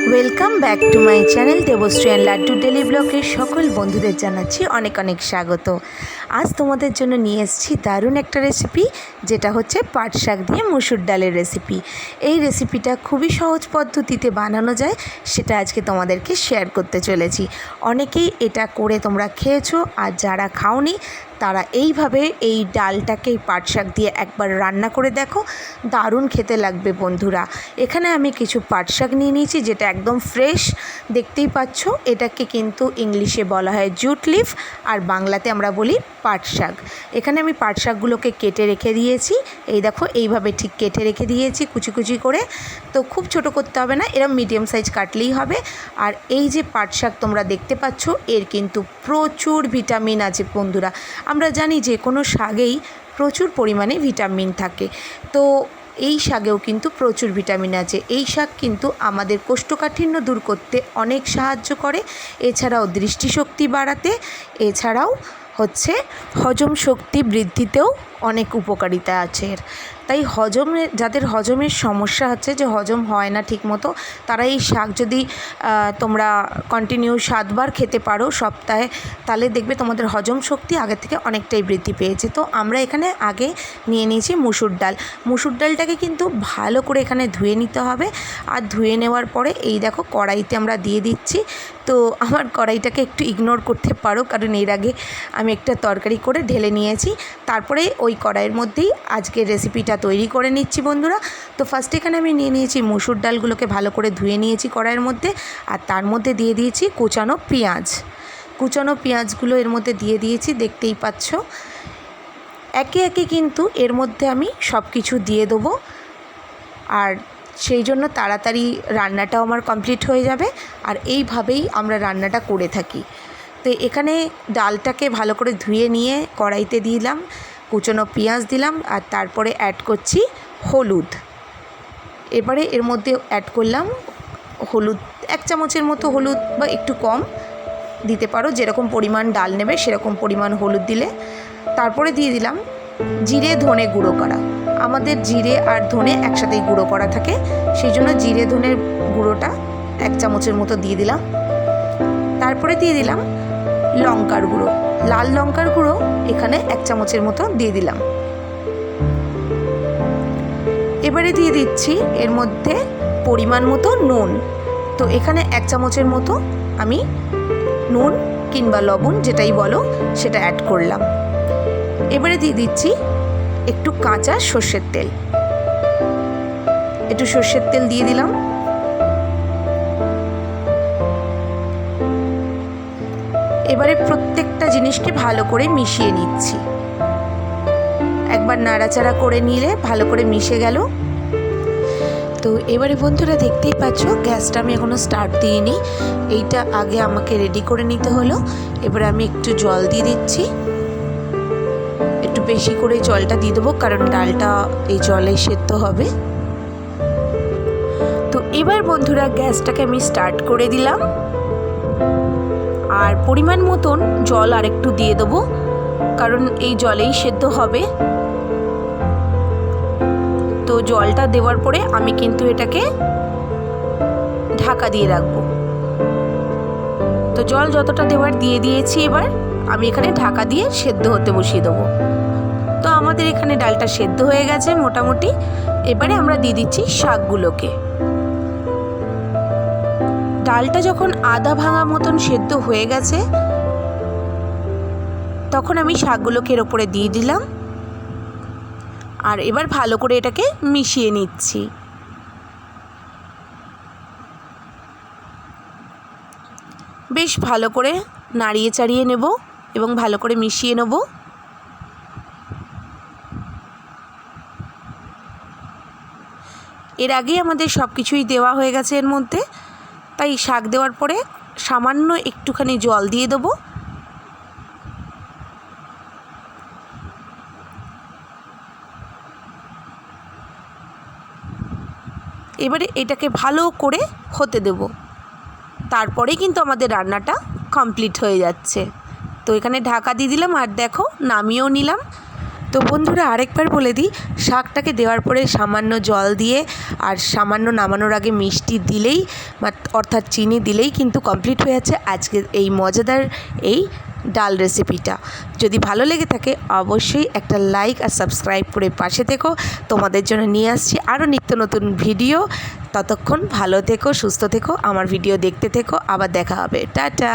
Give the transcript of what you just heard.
Welcome back to my channel Debashree and Laddu daily ব্লগের সকল বন্ধুদের জানাচ্ছি অনেক অনেক স্বাগত। আজ তোমাদের জন্য নিয়ে এসেছি দারুণ একটা রেসিপি, যেটা হচ্ছে পাট শাক দিয়ে মুসুর ডালের রেসিপি। এই রেসিপিটা খুবই সহজ পদ্ধতিতে বানানো যায়, সেটা আজকে তোমাদেরকে শেয়ার করতে চলেছি। অনেকেই এটা করে তোমরা খেয়েছো, আর যারা খাওনি তারা এইভাবে এই ডালটাকে পাট শাক দিয়ে একবার রান্না করে দেখো, দারুণ খেতে লাগবে বন্ধুরা। এখানে আমি কিছু পাট শাক নিয়ে নিয়েছি, যেটা একদম ফ্রেশ, দেখতেই পাচ্ছ। এটাকে কিন্তু ইংলিশে বলা হয় জুট লিফ, আর বাংলাতে আমরা বলি পাট শাক। এখানে আমি পাট শাকগুলোকে কেটে রেখে দিয়েছি, এই দেখো এইভাবে ঠিক কেটে রেখে দিয়েছি কুচি কুচি করে। তো খুব ছোট করতে হবে না, এরকম মিডিয়াম সাইজ কাটলেই হবে। আর এই যে পাট শাক তোমরা দেখতে পাচ্ছ, এর কিন্তু প্রচুর ভিটামিন আছে বন্ধুরা। আমরা জানি যে কোনো শাকেই প্রচুর পরিমাণে ভিটামিন থাকে, তো এই শাকেও কিন্তু প্রচুর ভিটামিন আছে। এই শাক কিন্তু আমাদের কোষ্ঠকাঠিন্য দূর করতে অনেক সাহায্য করে, এছাড়াও দৃষ্টিশক্তি বাড়াতে, এছাড়াও হচ্ছে হজম শক্তি বৃদ্ধিতেও অনেক উপকারিতা আছে এর। তাই যাদের হজমের সমস্যা হচ্ছে, যে হজম হয় না ঠিকমতো, তারা এই শাক যদি তোমরা কন্টিনিউ 7 বার খেতে পারো সপ্তাহে, তাহলে দেখবে তোমাদের হজম শক্তি আগের থেকে অনেকটাই বৃদ্ধি পেয়েছে। তো আমরা এখানে আগে নিয়ে নিয়েছি মুসুর ডাল। মুসুর ডালটাকে কিন্তু ভালো করে এখানে ধুয়ে নিতে হবে, আর ধুয়ে নেওয়ার পরে এই দেখো কড়াইতে আমরা দিয়ে দিচ্ছি। তো আমার কড়াইটাকে একটু ইগনোর করতে পারো, কারণ এর আগে আমি একটা তরকারি করে ঢেলে নিয়েছি, তারপরে ওই কড়াইয়ের মধ্যেই আজকের রেসিপিটা তৈরি করে নিচ্ছি বন্ধুরা। তো ফার্স্ট এখানে আমি নিয়ে নিয়েছি মুসুর ডালগুলোকে ভালো করে ধুয়ে নিয়েছি কড়াইয়ের মধ্যে, আর তার মধ্যে দিয়ে দিয়েছি কুচানো পেঁয়াজ। কুচানো পেঁয়াজগুলো এর মধ্যে দিয়ে দিয়েছি, দেখতেই পাচ্ছ। একে একে কিন্তু এর মধ্যে আমি সব কিছু দিয়ে দেবো, আর সেই জন্য তাড়াতাড়ি রান্নাটাও আমার কমপ্লিট হয়ে যাবে। আর এইভাবেই আমরা রান্নাটা করে থাকি। তো এখানে ডালটাকে ভালো করে ধুয়ে নিয়ে কড়াইতে দিলাম, কুচনো পেঁয়াজ দিলাম, আর তারপরে অ্যাড করছি হলুদ। এবারে এর মধ্যে অ্যাড করলাম হলুদ, 1 চামচের মতো হলুদ, বা একটু কম দিতে পারো, যেরকম পরিমাণ ডাল নেবে সেরকম পরিমাণ হলুদ দিলে। তারপরে দিয়ে দিলাম জিরে ধনে গুঁড়ো করা। আমাদের জিরে আর ধনে একসাথেই গুঁড়ো করা থাকে, সেই জন্য জিরে ধনের গুঁড়োটা 1 চামচের মতো দিয়ে দিলাম। তারপরে দিয়ে দিলাম লঙ্কার গুঁড়ো, লাল লঙ্কার গুঁড়ো এখানে 1 চামচের মতো দিয়ে দিলাম। এবারে দিয়ে দিচ্ছি এর মধ্যে পরিমাণ মতো নুন। তো এখানে 1 চামচের মতো আমি নুন কিংবা লবণ যেটাই বলো সেটা অ্যাড করলাম। এবারে দিয়ে দিচ্ছি একটু কাঁচা সর্ষের তেল, একটু সর্ষের তেল দিয়ে দিলাম। এবারে প্রত্যেকটা জিনিসকে ভালো করে মিশিয়ে নিচ্ছি। একবার নাড়াচাড়া করে নিলে ভালো করে মিশে গেল। তো এবারে বন্ধুরা দেখতেই পাচ্ছ, গ্যাসটা আমি এখনও স্টার্ট দিইনি, এইটা আগে আমাকে রেডি করে নিতে হলো। এবারে আমি একটু জল দিয়ে দিচ্ছি, একটু বেশি করে জলটা দিয়ে দেবো, কারণ ডালটা এই জলে সেদ্ধ হবে। তো এবার বন্ধুরা গ্যাসটাকে আমি স্টার্ট করে দিলাম, আর পরিমাণ মতন জল আর একটু দিয়ে দেবো, কারণ এই জলেই সেদ্ধ হবে। তো জলটা দেওয়ার পরে আমি কিন্তু এটাকে ঢাকা দিয়ে রাখবো। তো জল যতটা দেওয়ার দিয়ে দিয়েছি, এবার আমি এখানে ঢাকা দিয়ে সেদ্ধ হতে বসিয়ে দেবো। তো আমাদের এখানে ডালটা সেদ্ধ হয়ে গেছে মোটামুটি। এবারে আমরা দিয়ে দিচ্ছি শাকগুলোকে। ডালটা যখন আধা ভাঙা মতন সেদ্ধ হয়ে গেছে, তখন আমি শাকগুলোকে এর ওপরে দিয়ে দিলাম, আর এবার ভালো করে এটাকে মিশিয়ে নিচ্ছি। বেশ ভালো করে নাড়িয়ে চাড়িয়ে নেব এবং ভালো করে মিশিয়ে নেব। এর আগেই আমাদের সব কিছুই দেওয়া হয়ে গেছে এর মধ্যে, তাই শাক দেওয়ার পরে সামান্য একটুখানি জল দিয়ে দেবো। এবারে এটাকে ভালো করে হতে দেব, তারপরেই কিন্তু আমাদের রান্নাটা কমপ্লিট হয়ে যাচ্ছে। তো এখানে ঢাকা দিয়ে দিলাম, আর দেখো নামিয়েও নিলাম। তো বন্ধুরা আরেকবার বলে দিই, শাকটাকে দেওয়ার পরে সামান্য জল দিয়ে আর সামান্য নামানোর আগে মিষ্টি দিলেই অর্থাৎ চিনি দিলেই কিন্তু কমপ্লিট হয়ে যাচ্ছে আজকের এই মজাদার এই ডাল রেসিপিটা। যদি ভালো লেগে থাকে অবশ্যই একটা লাইক আর সাবস্ক্রাইব করে পাশে থেকো। তোমাদের জন্য নিয়ে আসছি আরও নিত্য নতুন ভিডিও। ততক্ষণ ভালো থেকো, সুস্থ থেকো, আমার ভিডিও দেখতে থেকো। আবার দেখা হবে, টাটা।